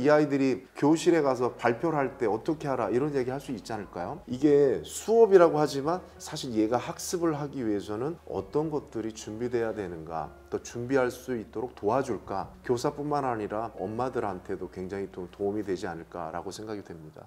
이 아이들이 교실에 가서 발표를 할 때 어떻게 하라 이런 얘기 할 수 있지 않을까요? 이게 수업이라고 하지만 사실 얘가 학습을 하기 위해서는 어떤 것들이 준비돼야 되는가, 또 준비할 수 있도록 도와줄까, 교사뿐만 아니라 엄마들한테도 굉장히 좀 도움이 되지 않을까라고 생각이 됩니다.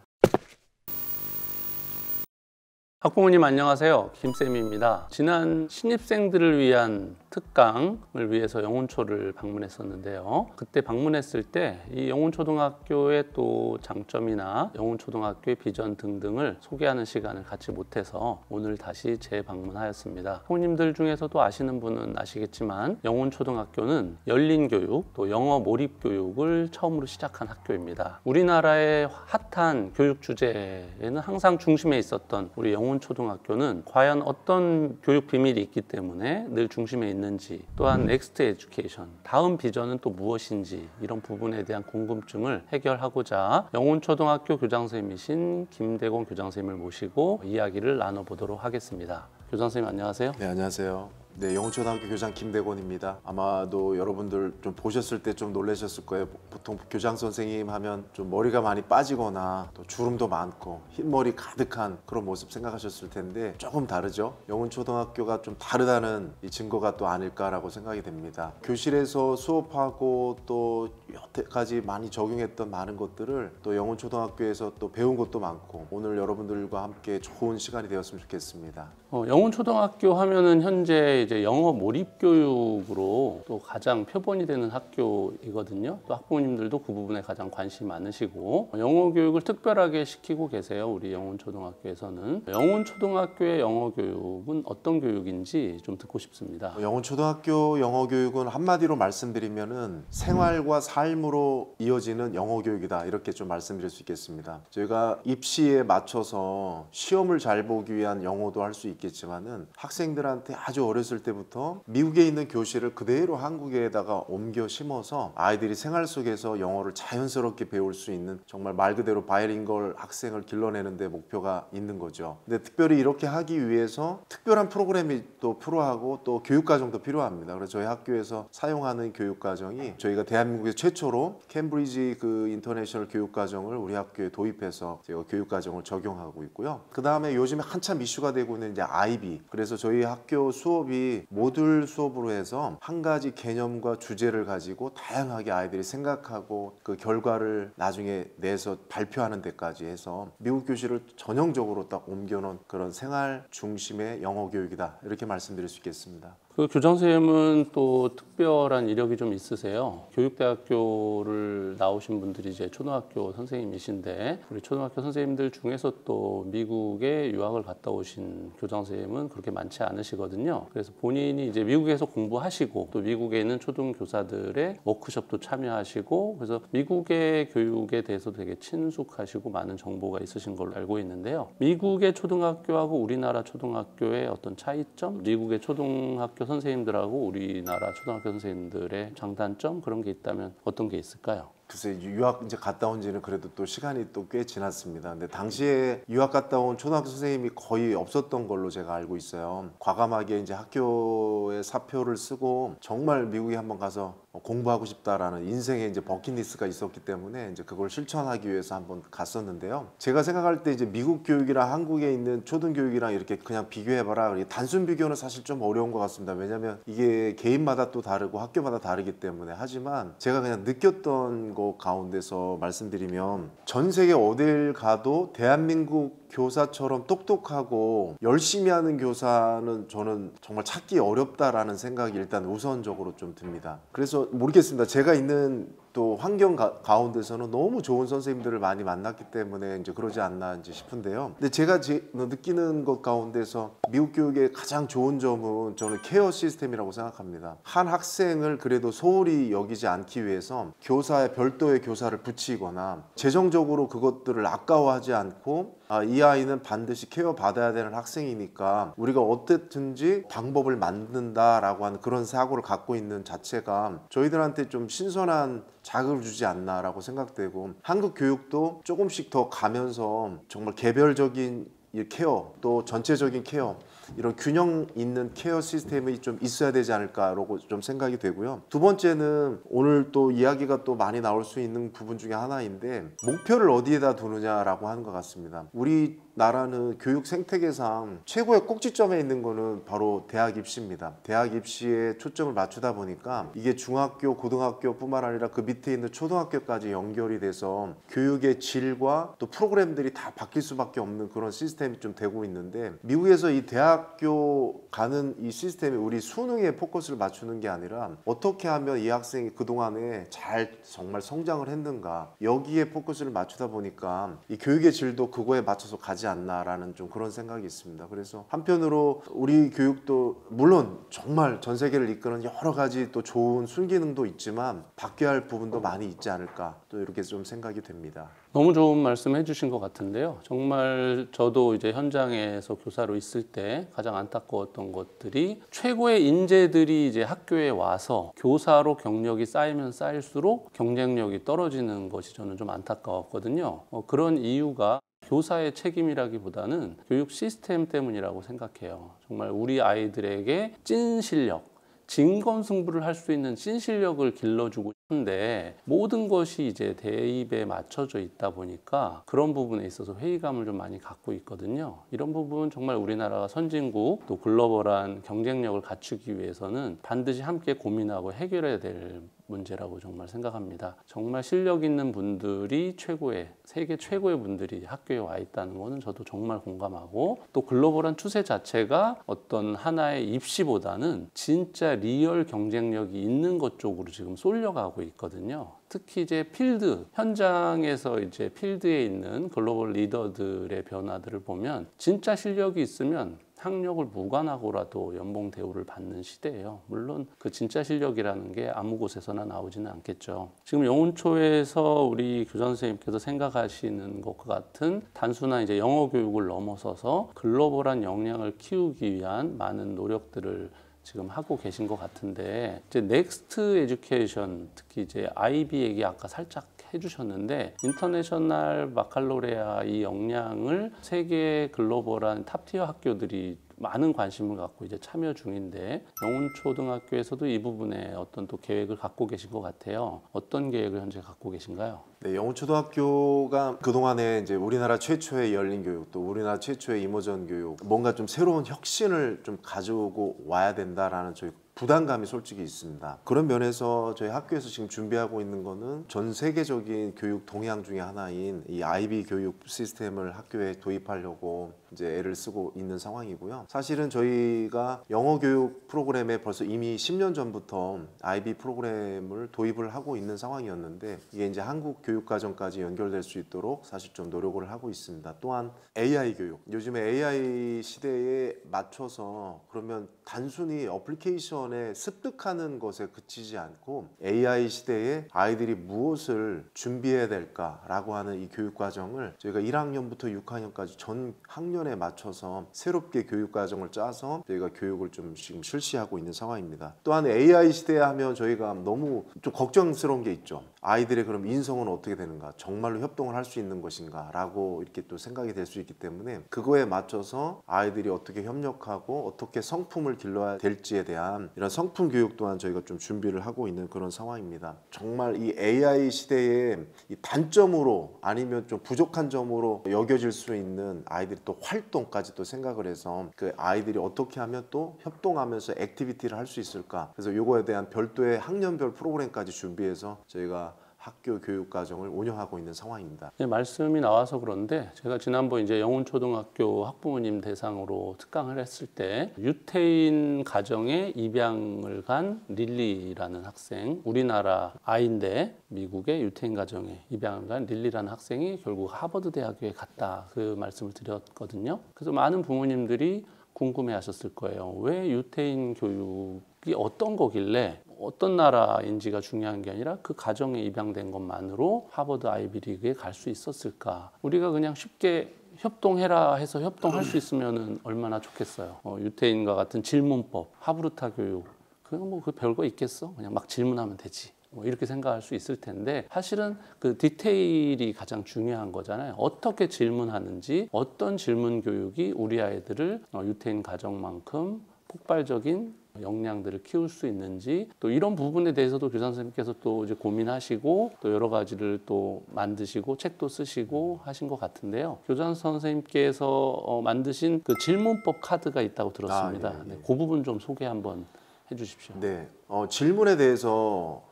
학부모님 안녕하세요. 김쌤입니다. 지난 신입생들을 위한 특강을 위해서 영훈초를 방문했었는데요. 그때 방문했을 때 이 영훈초등학교의 또 장점이나 영훈초등학교의 비전 등등을 소개하는 시간을 갖지 못해서 오늘 다시 재방문하였습니다. 학부모님들 중에서도 아시는 분은 아시겠지만 영훈초등학교는 열린 교육, 또 영어 몰입 교육을 처음으로 시작한 학교입니다. 우리나라의 핫한 교육 주제에는 항상 중심에 있었던 우리 영훈초등학교는 과연 어떤 교육 비밀이 있기 때문에 늘 중심에 있는지, 또한 넥스트 에듀케이션, 다음 비전은 또 무엇인지, 이런 부분에 대한 궁금증을 해결하고자 영훈초등학교 교장선생님이신 김대곤 교장선생님을 모시고 이야기를 나눠보도록 하겠습니다. 교장선생님 안녕하세요. 네, 안녕하세요. 네, 영훈초등학교 교장 김대곤입니다. 아마도 여러분들 좀 보셨을 때 좀 놀라셨을 거예요. 보통 교장 선생님 하면 좀 머리가 많이 빠지거나 또 주름도 많고 흰머리 가득한 그런 모습 생각하셨을 텐데 조금 다르죠. 영훈초등학교가 좀 다르다는 이 증거가 또 아닐까라고 생각이 됩니다. 교실에서 수업하고 또 여태까지 많이 적용했던 많은 것들을 또 영훈초등학교에서 또 배운 것도 많고 오늘 여러분들과 함께 좋은 시간이 되었으면 좋겠습니다. 영훈초등학교 하면은 현재 이제 영어 몰입 교육으로 또 가장 표본이 되는 학교이거든요. 또 학부모님들도 그 부분에 가장 관심이 많으시고 영어 교육을 특별하게 시키고 계세요. 우리 영훈초등학교에서는. 영훈초등학교의 영어 교육은 어떤 교육인지 좀 듣고 싶습니다. 영훈초등학교 영어 교육은 한마디로 말씀드리면은 생활과 삶으로 이어지는 영어 교육이다, 이렇게 좀 말씀드릴 수 있겠습니다. 저희가 입시에 맞춰서 시험을 잘 보기 위한 영어도 할 수 있겠지만은 학생들한테 아주 어렸을 때부터 미국에 있는 교실을 그대로 한국에다가 옮겨 심어서 아이들이 생활 속에서 영어를 자연스럽게 배울 수 있는, 정말 말 그대로 바이링걸 학생을 길러내는 데 목표가 있는 거죠. 근데 특별히 이렇게 하기 위해서 특별한 프로그램이 또 필요하고 또 교육과정도 필요합니다. 그래서 저희 학교에서 사용하는 교육과정이 저희가 대한민국의 최초로 캠브리지 그 인터내셔널 교육과정을 우리 학교에 도입해서 제가 교육과정을 적용하고 있고요. 그 다음에 요즘에 한참 이슈가 되고 있는 이제 IB. 그래서 저희 학교 수업이 모듈 수업으로 해서 한 가지 개념과 주제를 가지고 다양하게 아이들이 생각하고 그 결과를 나중에 내서 발표하는 데까지 해서 미국 교실을 전형적으로 딱 옮겨놓은 그런 생활 중심의 영어 교육이다, 이렇게 말씀드릴 수 있겠습니다. 그 교장선생님은 또 특별한 이력이 좀 있으세요. 교육대학교를 나오신 분들이 이제 초등학교 선생님이신데 우리 초등학교 선생님들 중에서 또 미국에 유학을 갔다 오신 교장선생님은 그렇게 많지 않으시거든요. 그래서 본인이 이제 미국에서 공부하시고 또 미국에 있는 초등교사들의 워크숍도 참여하시고, 그래서 미국의 교육에 대해서 되게 친숙하시고 많은 정보가 있으신 걸로 알고 있는데요. 미국의 초등학교하고 우리나라 초등학교의 어떤 차이점, 미국의 초등학교 선생님들하고 우리나라 초등학교 선생님들의 장단점, 그런 게 있다면 어떤 게 있을까요? 글쎄, 유학 이제 갔다 온 지는 그래도 또 시간이 또 꽤 지났습니다. 근데 당시에 유학 갔다 온 초등학교 선생님이 거의 없었던 걸로 제가 알고 있어요. 과감하게 이제 학교에 사표를 쓰고 정말 미국에 한번 가서 공부하고 싶다라는 인생의 이제 버킷리스트가 있었기 때문에 이제 그걸 실천하기 위해서 한번 갔었는데요. 제가 생각할 때 이제 미국 교육이랑 한국에 있는 초등교육이랑 이렇게 그냥 비교해봐라, 단순 비교는 사실 좀 어려운 것 같습니다. 왜냐하면 이게 개인마다 또 다르고 학교마다 다르기 때문에. 하지만 제가 그냥 느꼈던 것 가운데서 말씀드리면, 전 세계 어딜 가도 대한민국 교사처럼 똑똑하고 열심히 하는 교사는 저는 정말 찾기 어렵다라는 생각이 일단 우선적으로 좀 듭니다. 그래서 모르겠습니다. 제가 있는 또 환경 가운데서는 너무 좋은 선생님들을 많이 만났기 때문에 이제 그러지 않나 이제 싶은데요. 근데 제가 느끼는 것 가운데서 미국 교육의 가장 좋은 점은 저는 케어 시스템이라고 생각합니다. 한 학생을 그래도 소홀히 여기지 않기 위해서 교사에 별도의 교사를 붙이거나 재정적으로 그것들을 아까워하지 않고, 이 아이는 반드시 케어 받아야 되는 학생이니까 우리가 어떻든지 방법을 만든다라고 하는 그런 사고를 갖고 있는 자체가 저희들한테 좀 신선한 자극을 주지 않나라고 생각되고, 한국 교육도 조금씩 더 가면서 정말 개별적인 이 케어 또 전체적인 케어 이런 균형 있는 케어 시스템이 좀 있어야 되지 않을까라고 좀 생각이 되고요. 두 번째는 오늘 또 이야기가 또 많이 나올 수 있는 부분 중에 하나인데 목표를 어디에다 두느냐라고 하는 것 같습니다. 우리나라는 교육 생태계상 최고의 꼭지점에 있는 거는 바로 대학 입시입니다. 대학 입시에 초점을 맞추다 보니까 이게 중학교, 고등학교뿐만 아니라 그 밑에 있는 초등학교까지 연결이 돼서 교육의 질과 또 프로그램들이 다 바뀔 수밖에 없는 그런 시스템이 좀 되고 있는데 미국에서 이 대학교 가는 이 시스템이 우리 수능에 포커스를 맞추는 게 아니라 어떻게 하면 이 학생이 그동안에 잘 정말 성장을 했는가 여기에 포커스를 맞추다 보니까 이 교육의 질도 그거에 맞춰서 가지 않나라는 좀 그런 생각이 있습니다. 그래서 한편으로 우리 교육도 물론 정말 전 세계를 이끄는 여러 가지 또 좋은 순기능도 있지만 바뀌어야 할 부분도 많이 있지 않을까 또 이렇게 좀 생각이 됩니다. 너무 좋은 말씀 해주신 것 같은데요. 정말 저도 이제 현장에서 교사로 있을 때 가장 안타까웠던 것들이 최고의 인재들이 이제 학교에 와서 교사로 경력이 쌓이면 쌓일수록 경쟁력이 떨어지는 것이 저는 좀 안타까웠거든요. 그런 이유가 교사의 책임이라기보다는 교육 시스템 때문이라고 생각해요. 정말 우리 아이들에게 찐 실력, 진검승부를 할 수 있는 찐 실력을 길러주고 싶은데 모든 것이 이제 대입에 맞춰져 있다 보니까 그런 부분에 있어서 회의감을 좀 많이 갖고 있거든요. 이런 부분 정말 우리나라가 선진국 또 글로벌한 경쟁력을 갖추기 위해서는 반드시 함께 고민하고 해결해야 될 문제라고 정말 생각합니다. 정말 실력 있는 분들이 최고의 세계 최고의 분들이 학교에 와 있다는 것은 저도 정말 공감하고 또 글로벌한 추세 자체가 어떤 하나의 입시보다는 진짜 리얼 경쟁력이 있는 것 쪽으로 지금 쏠려가고 있거든요. 특히 이제 필드 현장에서 이제 필드에 있는 글로벌 리더들의 변화들을 보면 진짜 실력이 있으면 학력을 무관하고라도 연봉 대우를 받는 시대예요. 물론 그 진짜 실력이라는 게 아무 곳에서나 나오지는 않겠죠. 지금 영훈초에서 우리 교장 선생님께서 생각하시는 것과 같은 단순한 이제 영어 교육을 넘어서서 글로벌한 역량을 키우기 위한 많은 노력들을 지금 하고 계신 것 같은데 이제 넥스트 에듀케이션 특히 이제 IB 얘기 아까 살짝 해주셨는데 인터내셔널 바칼로레아 이 역량을 세계 글로벌한 탑티어 학교들이 많은 관심을 갖고 이제 참여 중인데 영훈초등학교에서도 이 부분에 어떤 또 계획을 갖고 계신 것 같아요. 어떤 계획을 현재 갖고 계신가요? 네, 영훈초등학교가 그동안에 이제 우리나라 최초의 열린 교육 또 우리나라 최초의 이모전 교육 뭔가 좀 새로운 혁신을 좀 가져오고 와야 된다라는 저희 부담감이 솔직히 있습니다. 그런 면에서 저희 학교에서 지금 준비하고 있는 거는 전 세계적인 교육 동향 중에 하나인 이 IB 교육 시스템을 학교에 도입하려고 이제 애를 쓰고 있는 상황이고요. 사실은 저희가 영어 교육 프로그램에 벌써 이미 10년 전부터 IB 프로그램을 도입을 하고 있는 상황이었는데 이게 이제 한국 교육 과정까지 연결될 수 있도록 사실 좀 노력을 하고 있습니다. 또한 AI 교육, 요즘에 AI 시대에 맞춰서 그러면 단순히 어플리케이션에 습득하는 것에 그치지 않고 AI 시대에 아이들이 무엇을 준비해야 될까라고 하는 이 교육 과정을 저희가 1학년부터 6학년까지 전 학년에 맞춰서 새롭게 교육 과정을 짜서 저희가 교육을 좀 지금 실시하고 있는 상황입니다. 또한 AI 시대에 하면 저희가 너무 좀 걱정스러운 게 있죠. 아이들의 그럼 인성은 어떻게 되는가? 정말로 협동을 할 수 있는 것인가? 라고 이렇게 또 생각이 될 수 있기 때문에 그거에 맞춰서 아이들이 어떻게 협력하고 어떻게 성품을 길러야 될지에 대한 이런 성품 교육 또한 저희가 좀 준비를 하고 있는 그런 상황입니다. 정말 이 AI 시대의 이 단점으로 아니면 좀 부족한 점으로 여겨질 수 있는 아이들이 또 활동까지 또 생각을 해서 그 아이들이 어떻게 하면 또 협동하면서 액티비티를 할 수 있을까? 그래서 요거에 대한 별도의 학년별 프로그램까지 준비해서 저희가 학교 교육 과정을 운영하고 있는 상황입니다. 네, 말씀이 나와서 그런데 제가 지난번 이제 영훈초등학교 학부모님 대상으로 특강을 했을 때 유태인 가정에 입양을 간 릴리라는 학생, 우리나라 아이인데 미국의 유태인 가정에 입양을 간 릴리라는 학생이 결국 하버드 대학교에 갔다 그 말씀을 드렸거든요. 그래서 많은 부모님들이 궁금해하셨을 거예요. 왜 유태인 교육이 어떤 거길래 어떤 나라인지가 중요한 게 아니라 그 가정에 입양된 것만으로 하버드 아이비리그에 갈 수 있었을까? 우리가 그냥 쉽게 협동해라 해서 협동할 수 있으면 얼마나 좋겠어요. 유태인과 같은 질문법, 하브르타 교육 그냥 뭐 그 별거 있겠어? 그냥 막 질문하면 되지. 뭐 이렇게 생각할 수 있을 텐데 사실은 그 디테일이 가장 중요한 거잖아요. 어떻게 질문하는지, 어떤 질문 교육이 우리 아이들을 유태인 가정만큼 폭발적인 역량들을 키울 수 있는지, 또 이런 부분에 대해서도 교장 선생님께서 또 이제 고민하시고 또 여러 가지를 또 만드시고 책도 쓰시고 하신 것 같은데요. 교장 선생님께서 만드신 그 질문법 카드가 있다고 들었습니다. 예, 예. 네, 그 부분 좀 소개 한번 해주십시오. 네, 질문에 대해서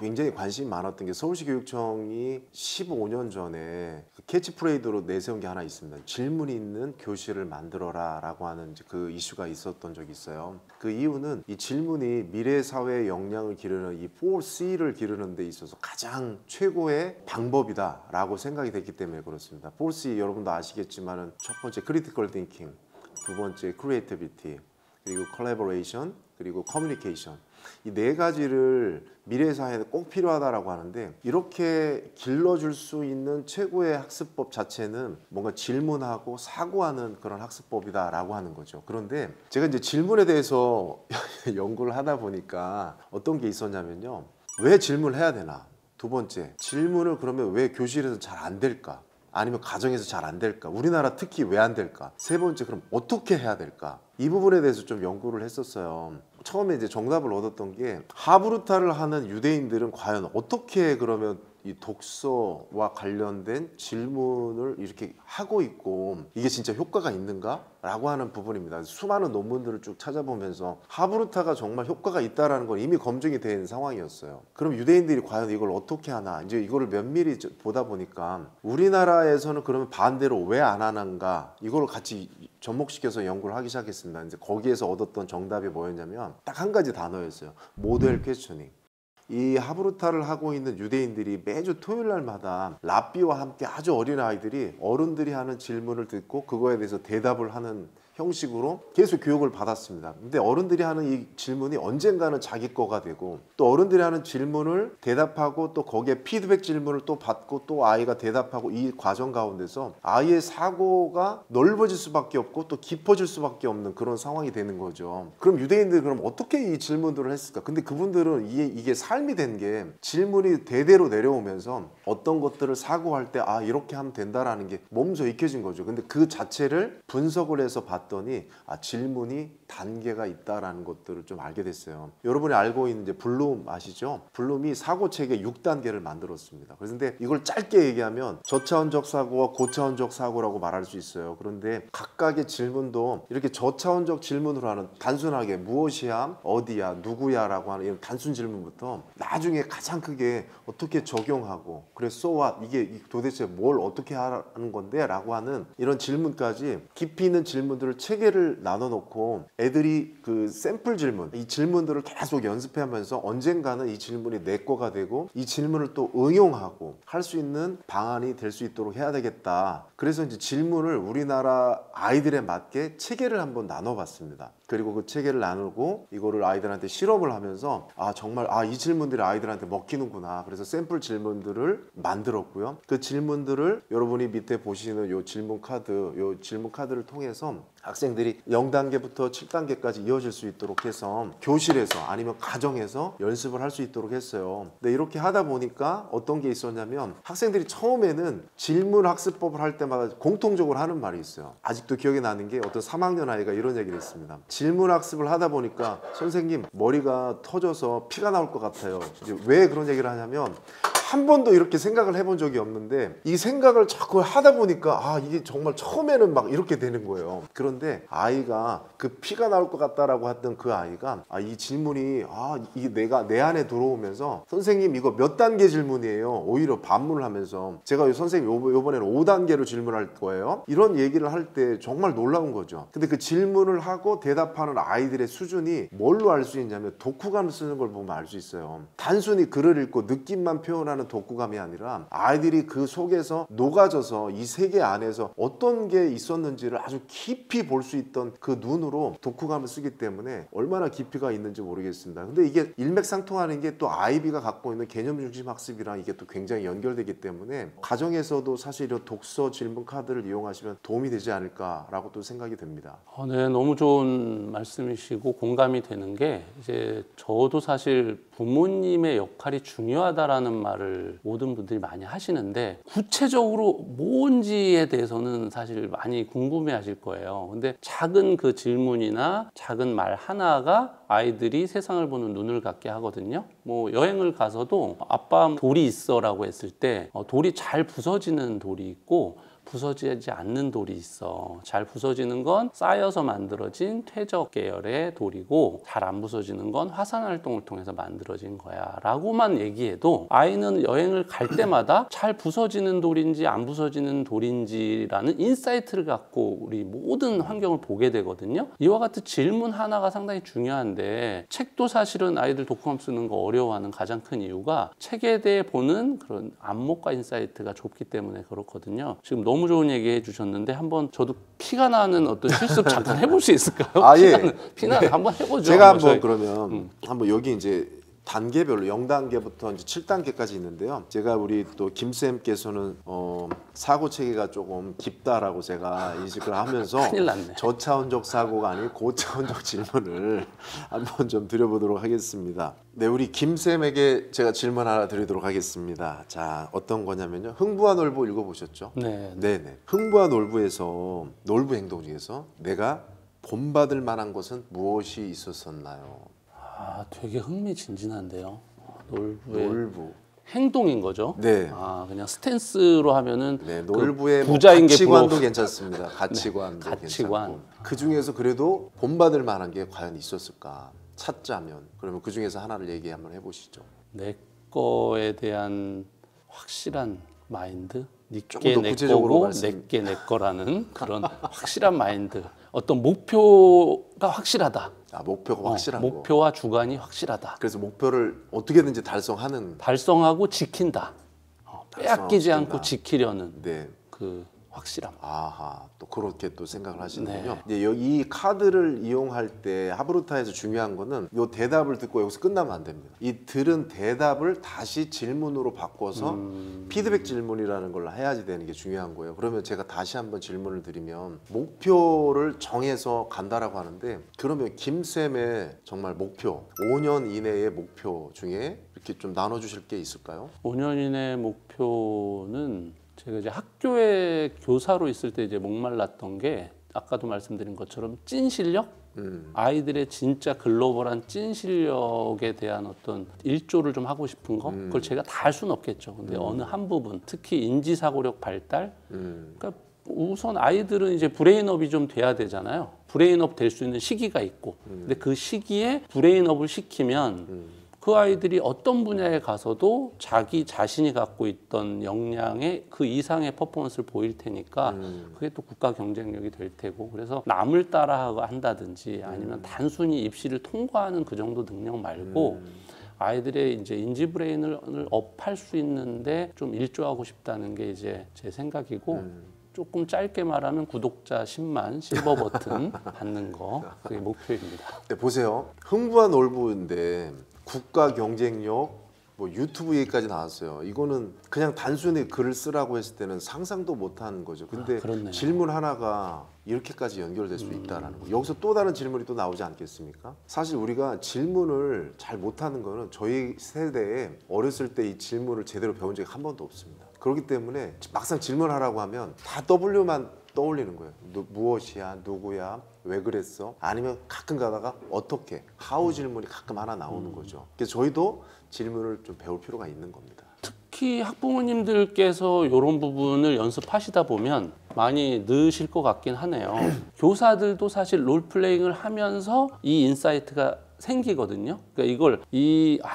굉장히 관심이 많았던 게 서울시 교육청이 15년 전에 그 캐치프레이드로 내세운 게 하나 있습니다. 질문이 있는 교실을 만들어라 라고 하는 이제 그 이슈가 있었던 적이 있어요. 그 이유는 이 질문이 미래 사회의 역량을 기르는 이 4C를 기르는 데 있어서 가장 최고의 방법이다 라고 생각이 됐기 때문에 그렇습니다. 4C 여러분도 아시겠지만은 첫 번째 크리티컬 띵킹, 두 번째 크리에이티비티, 그리고 컬래버레이션, 그리고 커뮤니케이션, 이 네 가지를 미래 사회에 꼭 필요하다라고 하는데, 이렇게 길러줄 수 있는 최고의 학습법 자체는 뭔가 질문하고 사고하는 그런 학습법이다라고 하는 거죠. 그런데 제가 이제 질문에 대해서 연구를 하다 보니까 어떤 게 있었냐면요, 왜 질문을 해야 되나, 두 번째 질문을 그러면 왜 교실에서 잘 안 될까, 아니면 가정에서 잘 안 될까, 우리나라 특히 왜 안 될까, 세 번째 그럼 어떻게 해야 될까, 이 부분에 대해서 좀 연구를 했었어요. 처음에 이제 정답을 얻었던 게, 하브루타를 하는 유대인들은 과연 어떻게 그러면 이 독서와 관련된 질문을 이렇게 하고 있고 이게 진짜 효과가 있는가? 라고 하는 부분입니다. 수많은 논문들을 쭉 찾아보면서 하브루타가 정말 효과가 있다는 건 이미 검증이 된 상황이었어요. 그럼 유대인들이 과연 이걸 어떻게 하나, 이제 이거를 면밀히 보다 보니까 우리나라에서는 그러면 반대로 왜 안 하는가, 이걸 같이 접목시켜서 연구를 하기 시작했습니다. 이제 거기에서 얻었던 정답이 뭐였냐면 딱 한 가지 단어였어요. 모델 퀘스처닝. 이 하브루타를 하고 있는 유대인들이 매주 토요일 날마다 랍비와 함께 아주 어린 아이들이 어른들이 하는 질문을 듣고 그거에 대해서 대답을 하는 형식으로 계속 교육을 받았습니다. 근데 어른들이 하는 이 질문이 언젠가는 자기 거가 되고, 또 어른들이 하는 질문을 대답하고 또 거기에 피드백 질문을 또 받고 또 아이가 대답하고, 이 과정 가운데서 아이의 사고가 넓어질 수밖에 없고 또 깊어질 수밖에 없는 그런 상황이 되는 거죠. 그럼 유대인들이 그럼 어떻게 이 질문들을 했을까? 근데 그분들은 이게 삶이 된 게 질문이 대대로 내려오면서 어떤 것들을 사고할 때 이렇게 하면 된다라는 게 몸소 익혀진 거죠. 근데 그 자체를 분석을 해서 봤더니 질문이 단계가 있다라는 것들을 좀 알게 됐어요. 여러분이 알고 있는 이제 블룸 아시죠? 블룸이 사고 체계 6단계를 만들었습니다. 그런데 이걸 짧게 얘기하면 저차원적 사고와 고차원적 사고라고 말할 수 있어요. 그런데 각각의 질문도 이렇게 저차원적 질문으로 하는, 단순하게 무엇이야, 어디야, 누구야라고 하는 이런 단순 질문부터 나중에 가장 크게 어떻게 적용하고, 그래서 so what, 이게 도대체 뭘 어떻게 하는 건데 라고 하는 이런 질문까지 깊이 있는 질문들을 체계를 나눠 놓고 애들이 그 샘플 질문, 이 질문들을 계속 연습하면서 언젠가는 이 질문이 내 거가 되고 이 질문을 또 응용하고 할 수 있는 방안이 될 수 있도록 해야 되겠다. 그래서 이제 질문을 우리나라 아이들에 맞게 체계를 한번 나눠봤습니다. 그리고 그 체계를 나누고 이거를 아이들한테 실험을 하면서 정말 이 질문들이 아이들한테 먹히는구나. 그래서 샘플 질문들을 만들었고요. 그 질문들을 여러분이 밑에 보시는 요 질문 카드를 통해서 학생들이 0단계부터 7단계까지 이어질 수 있도록 해서 교실에서 아니면 가정에서 연습을 할 수 있도록 했어요. 근데 이렇게 하다 보니까 어떤 게 있었냐면, 학생들이 처음에는 질문 학습법을 할 때마다 공통적으로 하는 말이 있어요. 아직도 기억에 나는 게, 어떤 3학년 아이가 이런 얘기를 했습니다. 질문 학습을 하다 보니까 선생님 머리가 터져서 피가 나올 것 같아요. 이제 왜 그런 얘기를 하냐면, 한 번도 이렇게 생각을 해본 적이 없는데 이 생각을 자꾸 하다 보니까 이게 정말 처음에는 막 이렇게 되는 거예요. 그런데 아이가 그 피가 나올 것 같다라고 했던 그 아이가 이 질문이 이게 내가 내 안에 들어오면서, 선생님 이거 몇 단계 질문이에요? 오히려 반문을 하면서, 제가 선생님 요번에는 5단계로 질문할 거예요, 이런 얘기를 할 때 정말 놀라운 거죠. 근데 그 질문을 하고 대답하는 아이들의 수준이 뭘로 알 수 있냐면, 독후감을 쓰는 걸 보면 알 수 있어요. 단순히 글을 읽고 느낌만 표현하는 하는 독후감이 아니라 아이들이 그 속에서 녹아져서 이 세계 안에서 어떤 게 있었는지를 아주 깊이 볼 수 있던 그 눈으로 독후감을 쓰기 때문에 얼마나 깊이가 있는지 모르겠습니다. 근데 이게 일맥상통하는 게 또 아이비가 갖고 있는 개념 중심 학습이랑 이게 또 굉장히 연결되기 때문에 가정에서도 사실 이 독서 질문 카드를 이용하시면 도움이 되지 않을까라고 또 생각이 됩니다. 네, 너무 좋은 말씀이시고 공감이 되는 게 이제 저도 사실 부모님의 역할이 중요하다라는 말을 모든 분들이 많이 하시는데 구체적으로 뭔지에 대해서는 사실 많이 궁금해하실 거예요. 근데 작은 그 질문이나 작은 말 하나가 아이들이 세상을 보는 눈을 갖게 하거든요. 뭐 여행을 가서도 아빠 돌이 있어라고 했을 때 돌이 잘 부서지는 돌이 있고 부서지지 않는 돌이 있어. 잘 부서지는 건 쌓여서 만들어진 퇴적 계열의 돌이고 잘 안 부서지는 건 화산 활동을 통해서 만들어진 거야 라고만 얘기해도 아이는 여행을 갈 때마다 잘 부서지는 돌인지 안 부서지는 돌인지라는 인사이트를 갖고 우리 모든 환경을 보게 되거든요. 이와 같은 질문 하나가 상당히 중요한데 책도 사실은 아이들 독후감 쓰는 거 어려워하는 가장 큰 이유가 책에 대해 보는 그런 안목과 인사이트가 좁기 때문에 그렇거든요. 지금 너무 좋은 얘기 해주셨는데 한번 저도 피가 나는 어떤 실습 잠깐 해볼 수 있을까요? 아, 예. 피나는 한번 해보죠. 제가 한번 그러면 한번 여기 이제 단계별로 0단계부터 이제 7단계까지 있는데요. 제가 우리 또 김쌤께서는 사고 체계가 조금 깊다라고 제가 인식을 하면서 큰일 났네. 저차원적 사고가 아닌 고차원적 질문을 한번 좀 드려보도록 하겠습니다. 네, 우리 김쌤에게 제가 질문 하나 드리도록 하겠습니다. 자, 어떤 거냐면요. 흥부와 놀부 읽어보셨죠? 네. 네네. 흥부와 놀부에서 놀부 행동 중에서 내가 본받을 만한 것은 무엇이 있었었나요? 아, 되게 흥미진진한데요. 놀부의 놀부. 행동인 거죠? 네. 아, 그냥 스탠스로 하면은 네, 놀부의 그 부자인 게 가치관도 부러워. 괜찮습니다. 가치관도 네, 가치관. 괜찮고. 그 중에서 그래도 본받을 만한 게 과연 있었을까 찾자면 그러면 그 중에서 하나를 얘기 한번 해보시죠. 내 거에 대한 확실한 마인드, 조금 니께 더 내 구체적으로 거고 말씀. 내게 내 거라는 그런 확실한 마인드. 어떤 목표가 확실하다. 아, 목표가 확실한 거. 목표와 주관이 확실하다. 그래서 목표를 어떻게든지 달성하는. 달성하고 지킨다. 빼앗기지 달성하고 않고 지키려는 네. 그 확실함. 아하, 또 그렇게 또 생각을 하시는군요. 네. 이제 이 카드를 이용할 때 하브루타에서 중요한 거는 이 대답을 듣고 여기서 끝나면 안 됩니다. 이 들은 대답을 다시 질문으로 바꿔서 피드백 질문이라는 걸 해야지 되는 게 중요한 거예요. 그러면 제가 다시 한번 질문을 드리면 목표를 정해서 간다라고 하는데 그러면 김쌤의 정말 목표, 5년 이내의 목표 중에 이렇게 좀 나눠주실 게 있을까요? 5년 이내 목표는 제가 이제 학교에 교사로 있을 때 이제 목말랐던 게 아까도 말씀드린 것처럼 찐 실력? 아이들의 진짜 글로벌한 찐 실력에 대한 어떤 일조를 좀 하고 싶은 거 그걸 제가 다 할 수는 없겠죠. 근데 어느 한 부분 특히 인지사고력 발달 그러니까 우선 아이들은 이제 브레인업이 좀 돼야 되잖아요. 브레인업 될 수 있는 시기가 있고 근데 그 시기에 브레인업을 시키면 그 아이들이 어떤 분야에 가서도 자기 자신이 갖고 있던 역량의 그 이상의 퍼포먼스를 보일 테니까 그게 또 국가 경쟁력이 될 테고 그래서 남을 따라 한다든지 아니면 단순히 입시를 통과하는 그 정도 능력 말고 아이들의 이제 인지 브레인을 업할 수 있는데 좀 일조하고 싶다는 게 이제 제 생각이고 조금 짧게 말하면 구독자 10만 실버 버튼 받는 거 그게 목표입니다. 네, 보세요. 흥부와 놀부인데 국가 경쟁력, 뭐 유튜브 얘기까지 나왔어요. 이거는 그냥 단순히 글을 쓰라고 했을 때는 상상도 못하는 거죠. 근데 그렇네요. 질문 하나가 이렇게까지 연결될 수 있다라는 거. 여기서 또 다른 질문이 또 나오지 않겠습니까? 사실 우리가 질문을 잘 못하는 거는 저희 세대에 어렸을 때 이 질문을 제대로 배운 적이 한 번도 없습니다. 그렇기 때문에 막상 질문하라고 하면 다 W만 떠올리는 거예요. 무엇이야, 누구야, 왜 그랬어? 아니면 가끔 가다가 어떻게, how 질문이 가끔 하나 나오는 거죠. 그래서 저희도 질문을 좀 배울 필요가 있는 겁니다. 특히 학부모님들께서 이런 부분을 연습하시다 보면 많이 느실 것 같긴 하네요. 교사들도 사실 롤플레잉을 하면서 이 인사이트가 생기거든요. 그러니까 이걸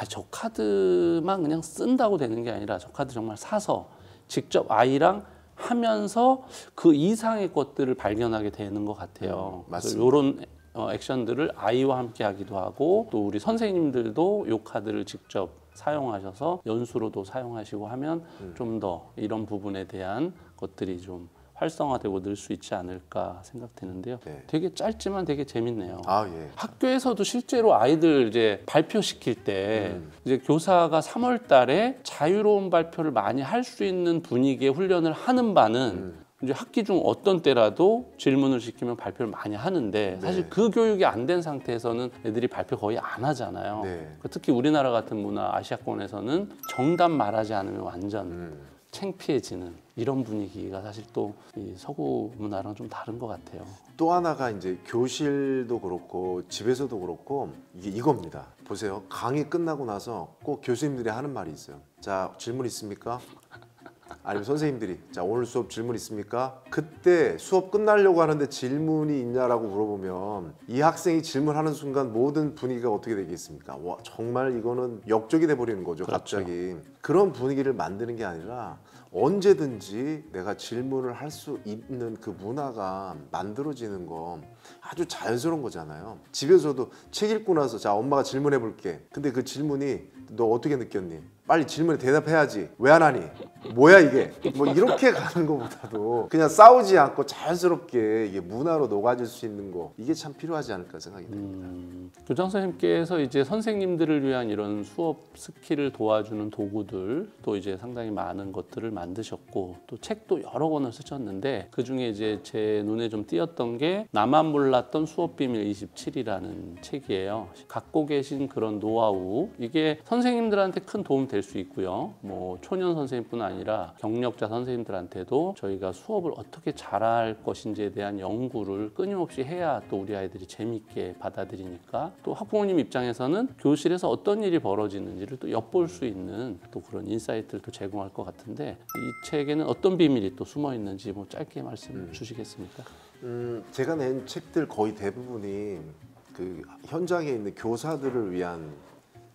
저 카드만 그냥 쓴다고 되는 게 아니라 저 카드 정말 사서 직접 아이랑 하면서 그 이상의 것들을 발견하게 되는 것 같아요. 맞습니다. 이런 액션들을 아이와 함께 하기도 하고 또 우리 선생님들도 이 카드를 직접 사용하셔서 연수로도 사용하시고 하면 좀 더 이런 부분에 대한 것들이 좀 활성화되고 늘 수 있지 않을까 생각되는데요. 네. 되게 짧지만 되게 재밌네요. 아, 예. 학교에서도 실제로 아이들 이제 발표시킬 때 이제 교사가 3월 달에 자유로운 발표를 많이 할 수 있는 분위기의 훈련을 하는 바는 이제 학기 중 어떤 때라도 질문을 시키면 발표를 많이 하는데 사실 그 교육이 안 된 상태에서는 애들이 발표 거의 안 하잖아요. 네. 특히 우리나라 같은 문화 아시아권에서는 정답 말하지 않으면 완전 창피해지는 이런 분위기가 사실 또 이 서구 문화랑 좀 다른 것 같아요. 또 하나가 이제 교실도 그렇고 집에서도 그렇고 이게 이겁니다. 보세요. 강의 끝나고 나서 꼭 교수님들이 하는 말이 있어요. 자, 질문 있습니까? 아니면 선생님들이 자, 오늘 수업 질문 있습니까? 그때 수업 끝나려고 하는데 질문이 있냐라고 물어보면 이 학생이 질문하는 순간 모든 분위기가 어떻게 되겠습니까? 와, 정말 이거는 역적이 돼버리는 거죠. 그렇죠. 갑자기. 그런 분위기를 만드는 게 아니라 언제든지 내가 질문을 할 수 있는 그 문화가 만들어지는 거 아주 자연스러운 거잖아요. 집에서도 책 읽고 나서 자, 엄마가 질문해 볼게. 근데 그 질문이 너 어떻게 느꼈니? 빨리 질문에 대답해야지. 왜 안 하니? 뭐야 이게? 뭐 이렇게 가는 것보다도 그냥 싸우지 않고 자연스럽게 이게 문화로 녹아질 수 있는 거 이게 참 필요하지 않을까 생각이 듭니다. 교장 선생님께서 이제 선생님들을 위한 이런 수업 스킬을 도와주는 도구들 또 이제 상당히 많은 것들을 만드셨고 또 책도 여러 권을 쓰셨는데 그 중에 이제 제 눈에 좀 띄었던 게 나만 몰랐던 수업 비밀 27이라는 책이에요. 갖고 계신 그런 노하우 이게 선생님들한테 큰 도움 될 수 있고요. 뭐 초년 선생님뿐 아니라 경력자 선생님들한테도 저희가 수업을 어떻게 잘할 것인지에 대한 연구를 끊임없이 해야 또 우리 아이들이 재미있게 받아들이니까 또 학부모님 입장에서는 교실에서 어떤 일이 벌어지는지를 또 엿볼 수 있는 또 그런 인사이트를 또 제공할 것 같은데 이 책에는 어떤 비밀이 또 숨어 있는지 뭐 짧게 말씀 주시겠습니까? 제가 낸 책들 거의 대부분이 그 현장에 있는 교사들을 위한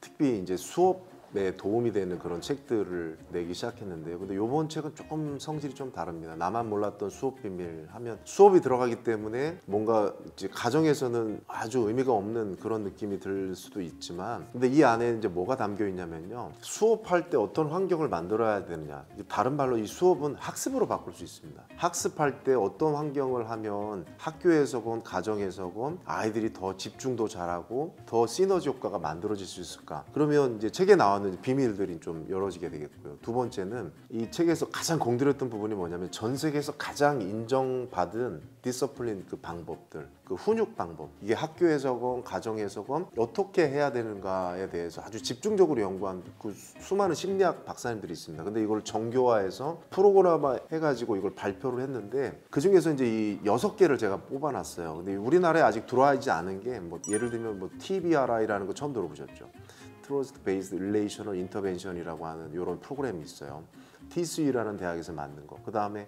특히 이제 수업에 도움이 되는 그런 책들을 내기 시작했는데요. 근데 이번 책은 조금 성질이 좀 다릅니다. 나만 몰랐던 수업 비밀 하면 수업이 들어가기 때문에 뭔가 이제 가정에서는 아주 의미가 없는 그런 느낌이 들 수도 있지만 근데 이 안에 이제 뭐가 담겨 있냐면요. 수업할 때 어떤 환경을 만들어야 되느냐. 다른 말로 이 수업은 학습으로 바꿀 수 있습니다. 학습할 때 어떤 환경을 하면 학교에서건 가정에서건 아이들이 더 집중도 잘하고 더 시너지 효과가 만들어질 수 있을까? 그러면 이제 책에 나오는 비밀들이 좀 열어지게 되겠고요. 두 번째는 이 책에서 가장 공들였던 부분이 뭐냐면 전 세계에서 가장 인정받은 디서플린 그 방법들, 그 훈육 방법 이게 학교에서건 가정에서건 어떻게 해야 되는가에 대해서 아주 집중적으로 연구한 그 수많은 심리학 박사님들이 있습니다. 근데 이걸 정교화해서 프로그램화 해가지고 이걸 발표를 했는데 그 중에서 이제 이 6개를 제가 뽑아놨어요. 근데 우리나라에 아직 들어와 있지 않은 게 뭐 예를 들면 뭐 TBRI라는 거 처음 들어보셨죠? Trust Based Relational Intervention이라고 하는 이런 프로그램이 있어요. TSU라는 대학에서 만든 거. 그 다음에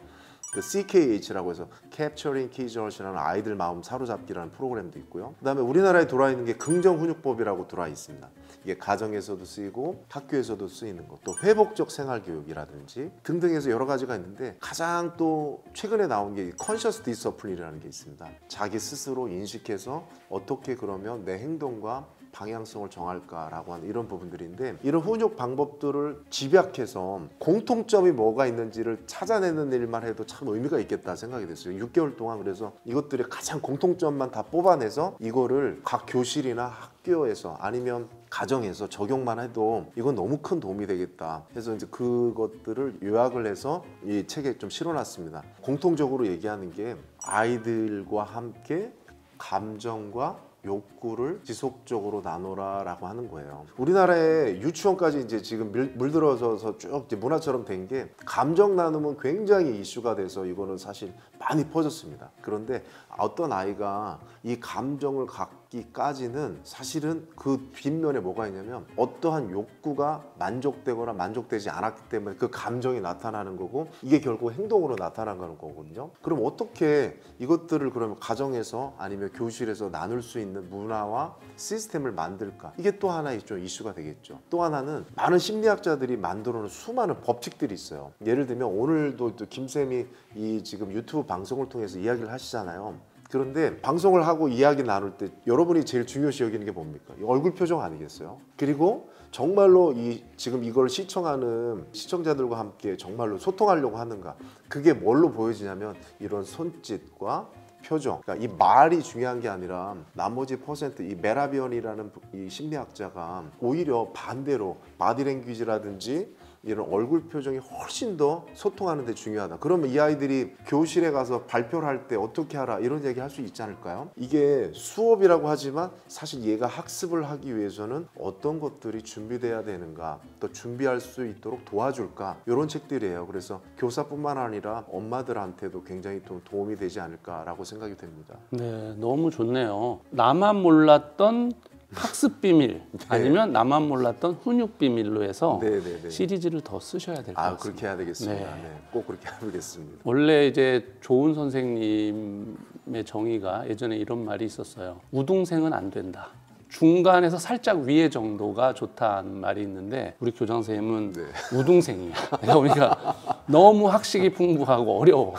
그 CKH라고 해서 Capturing Key Generation이라는 아이들 마음 사로잡기라는 프로그램도 있고요. 그 다음에 우리나라에 들어와 있는 게 긍정훈육법이라고 들어와 있습니다. 이게 가정에서도 쓰이고 학교에서도 쓰이는 것, 또 회복적 생활교육이라든지 등등해서 여러 가지가 있는데 가장 또 최근에 나온 게 Conscious Discipline이라는 게 있습니다. 자기 스스로 인식해서 어떻게 그러면 내 행동과 방향성을 정할까라고 하는 이런 부분들인데 이런 훈육 방법들을 집약해서 공통점이 뭐가 있는지를 찾아내는 일만 해도 참 의미가 있겠다 생각이 됐어요. 6개월 동안 그래서 이것들의 가장 공통점만 다 뽑아내서 이거를 각 교실이나 학교에서 아니면 가정에서 적용만 해도 이건 너무 큰 도움이 되겠다 해서 이제 그것들을 요약을 해서 이 책에 좀 실어놨습니다. 공통적으로 얘기하는 게 아이들과 함께 감정과 욕구를 지속적으로 나누라라고 하는 거예요. 우리나라에 유치원까지 이제 지금 물들어서서 쭉 이제 문화처럼 된 게 감정 나눔은 굉장히 이슈가 돼서 이거는 사실 많이 퍼졌습니다. 그런데 어떤 아이가 이 감정을 갖기까지는 사실은 그 뒷면에 뭐가 있냐면 어떠한 욕구가 만족되거나 만족되지 않았기 때문에 그 감정이 나타나는 거고 이게 결국 행동으로 나타나는 거거든요. 그럼 어떻게 이것들을 그러면 가정에서 아니면 교실에서 나눌 수 있는 문화와 시스템을 만들까? 이게 또 하나의 좀 이슈가 되겠죠. 또 하나는 많은 심리학자들이 만들어 놓은 수많은 법칙들이 있어요. 예를 들면 오늘도 김쌤이 이 지금 유튜브 방송을 통해서 이야기를 하시잖아요. 그런데 방송을 하고 이야기 나눌 때 여러분이 제일 중요시 여기는 게 뭡니까? 이 얼굴 표정 아니겠어요? 그리고 정말로 지금 이걸 시청하는 시청자들과 함께 정말로 소통하려고 하는가? 그게 뭘로 보여지냐면 이런 손짓과 표정. 그러니까 이 말이 중요한 게 아니라 나머지 퍼센트, 이 메라비언이라는 이 심리학자가 오히려 반대로 바디랭귀지라든지 이런 얼굴 표정이 훨씬 더 소통하는 데 중요하다. 그러면 이 아이들이 교실에 가서 발표를 할 때 어떻게 하라 이런 얘기 할 수 있지 않을까요? 이게 수업이라고 하지만 사실 얘가 학습을 하기 위해서는 어떤 것들이 준비돼야 되는가, 또 준비할 수 있도록 도와줄까, 이런 책들이에요. 그래서 교사뿐만 아니라 엄마들한테도 굉장히 좀 도움이 되지 않을까라고 생각이 됩니다. 네, 너무 좋네요. 나만 몰랐던 학습 비밀 아니면 나만 몰랐던 훈육 비밀로 해서 시리즈를 더 쓰셔야 될 것 같습니다. 그렇게 해야 되겠습니다. 네, 꼭 그렇게 해보겠습니다. 원래 이제 좋은 선생님의 정의가 예전에 이런 말이 있었어요. 우등생은 안 된다. 중간에서 살짝 위에 정도가 좋다는 말이 있는데 우리 교장 선생님은 우등생이야. 그러니까 너무 학식이 풍부하고 어려워.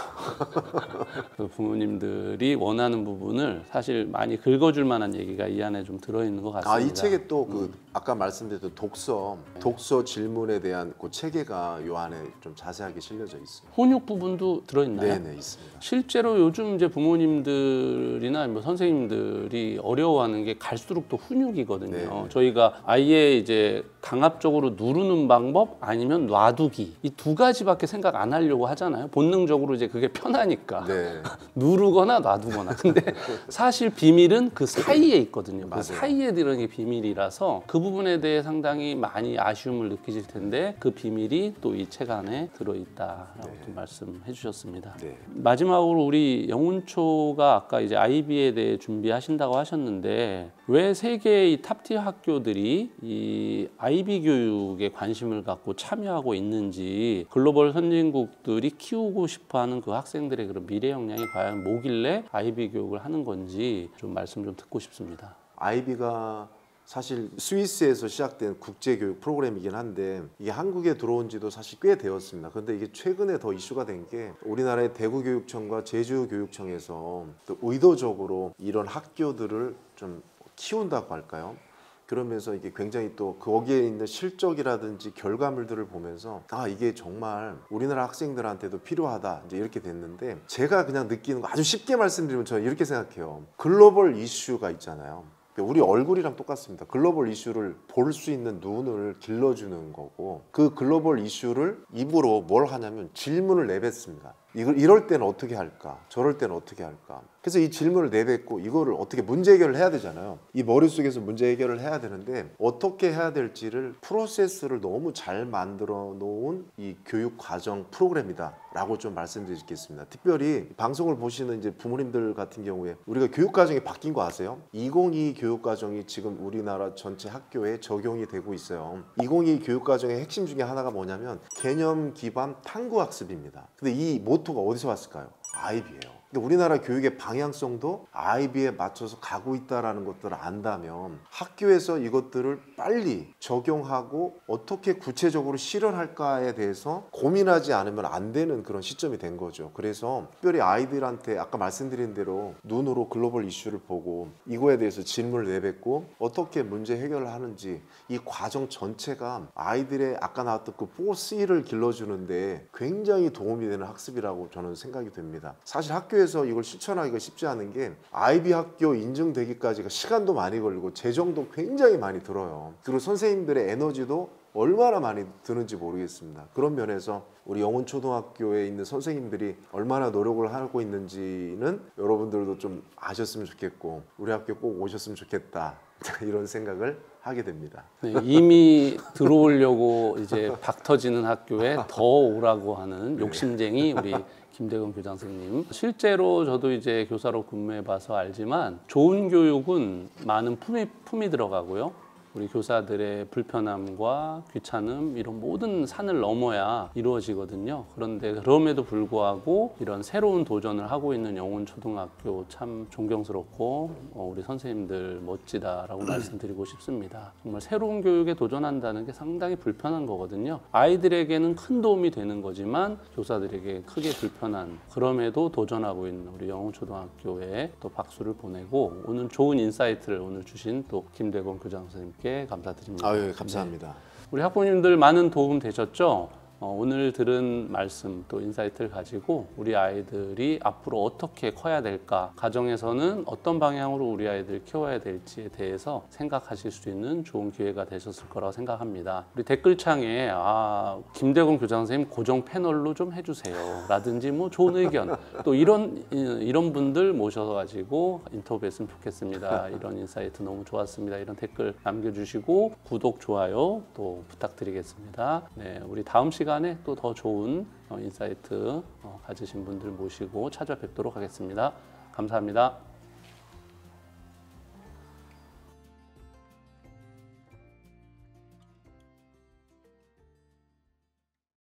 부모님들이 원하는 부분을 사실 많이 긁어줄 만한 얘기가 이 안에 좀 들어있는 것 같습니다. 이 책에 또 아까 말씀드렸던 독서 질문에 대한 그 체계가 이 안에 좀 자세하게 실려져 있어요. 훈육 부분도 들어있나요? 네, 있습니다. 실제로 요즘 이제 부모님들이나 뭐 선생님들이 어려워하는 게 갈수록 또 훈육이거든요. 저희가 아이의 이제 강압적으로 누르는 방법 아니면 놔두기 이 두 가지밖에 생각 안 하려고 하잖아요. 본능적으로 이제 그게 편하니까 누르거나 놔두거나. 근데 사실 비밀은 그 사이에 있거든요. 그 사이에 들어있는 게 비밀이라서 그 부분에 대해 상당히 많이 아쉬움을 느끼실 텐데 그 비밀이 또 이 책 안에 들어있다라고 또 말씀해 주셨습니다. 마지막으로 우리 영훈초가 아까 이제 IB에 대해 준비하신다고 하셨는데 왜 세계의 탑티어 학교들이 이 IB 교육에 관심을 갖고 참여하고 있는지, 글로벌 선진국들이 키우고 싶어하는 그 학생들의 그런 미래 역량이 과연 뭐길래 IB 교육을 하는 건지 좀 말씀 좀 듣고 싶습니다. IB가 사실 스위스에서 시작된 국제교육 프로그램이긴 한데 이게 한국에 들어온 지도 사실 꽤 되었습니다. 그런데 이게 최근에 더 이슈가 된 게 우리나라의 대구교육청과 제주교육청에서 또 의도적으로 이런 학교들을 좀 키운다고 할까요? 그러면서 이게 굉장히 또 거기에 있는 실적이라든지 결과물들을 보면서 이게 정말 우리나라 학생들한테도 필요하다 이제 이렇게 됐는데, 제가 그냥 느끼는 거 아주 쉽게 말씀드리면 저는 이렇게 생각해요. 글로벌 이슈가 있잖아요. 우리 얼굴이랑 똑같습니다. 글로벌 이슈를 볼 수 있는 눈을 길러주는 거고, 그 글로벌 이슈를 입으로 뭘 하냐면 질문을 내뱉습니다. 이럴 때는 어떻게 할까? 저럴 때는 어떻게 할까? 그래서 이 질문을 내뱉고 이거를 어떻게 문제 해결을 해야 되잖아요. 이 머릿속에서 문제 해결을 해야 되는데 어떻게 해야 될지를 프로세스를 너무 잘 만들어 놓은 이 교육 과정 프로그램이다 라고 좀 말씀드리겠습니다. 특별히 방송을 보시는 이제 부모님들 같은 경우에 우리가 교육 과정이 바뀐 거 아세요? 2022 교육 과정이 지금 우리나라 전체 학교에 적용이 되고 있어요. 2022 교육 과정의 핵심 중에 하나가 뭐냐면 개념 기반 탐구 학습입니다. 근데 이 모토가 어디서 왔을까요? IB예요. 근데 우리나라 교육의 방향성도 IB에 맞춰서 가고 있다는 것들을 안다면 학교에서 이것들을 빨리 적용하고 어떻게 구체적으로 실현할까에 대해서 고민하지 않으면 안 되는 그런 시점이 된 거죠. 그래서 특별히 아이들한테 아까 말씀드린 대로 눈으로 글로벌 이슈를 보고 이거에 대해서 질문을 내뱉고 어떻게 문제 해결을 하는지 이 과정 전체가 아이들의 아까 나왔던 그 4C를 길러주는데 굉장히 도움이 되는 학습이라고 저는 생각이 됩니다. 사실 학교에서 이걸 실천하기가 쉽지 않은 게 IB 학교 인증되기까지가 시간도 많이 걸리고 재정도 굉장히 많이 들어요. 그리고 선생님들의 에너지도 얼마나 많이 드는지 모르겠습니다. 그런 면에서 우리 영훈초등학교에 있는 선생님들이 얼마나 노력을 하고 있는지는 여러분들도 좀 아셨으면 좋겠고 우리 학교 꼭 오셨으면 좋겠다 이런 생각을 하게 됩니다. 네, 이미 들어오려고 이제 박 터지는 학교에 더 오라고 하는 욕심쟁이 우리 김대건 교장 선생님. 실제로 저도 이제 교사로 근무해봐서 알지만 좋은 교육은 많은 품이 들어가고요. 우리 교사들의 불편함과 귀찮음 이런 모든 산을 넘어야 이루어지거든요. 그런데 그럼에도 불구하고 이런 새로운 도전을 하고 있는 영훈초등학교 참 존경스럽고 우리 선생님들 멋지다라고 말씀드리고 싶습니다. 정말 새로운 교육에 도전한다는 게 상당히 불편한 거거든요. 아이들에게는 큰 도움이 되는 거지만 교사들에게 크게 불편한, 그럼에도 도전하고 있는 우리 영훈초등학교에 또 박수를 보내고, 오늘 좋은 인사이트를 오늘 주신 또 김대건 교장 선생님께 감사드립니다. 아유, 감사합니다. 네. 우리 학부모님들 많은 도움 되셨죠? 오늘 들은 말씀 또 인사이트를 가지고 우리 아이들이 앞으로 어떻게 커야 될까, 가정에서는 어떤 방향으로 우리 아이들을 키워야 될지에 대해서 생각하실 수 있는 좋은 기회가 되셨을 거라고 생각합니다. 우리 댓글창에 김대건 교장 선생님 고정 패널로 좀 해주세요 라든지 뭐 좋은 의견, 또 이런 분들 모셔가지고 인터뷰했으면 좋겠습니다. 이런 인사이트 너무 좋았습니다. 이런 댓글 남겨주시고 구독, 좋아요 또 부탁드리겠습니다. 네, 우리 다음 시간에 또 더 좋은 인사이트 가지신 분들 모시고 찾아뵙도록 하겠습니다. 감사합니다.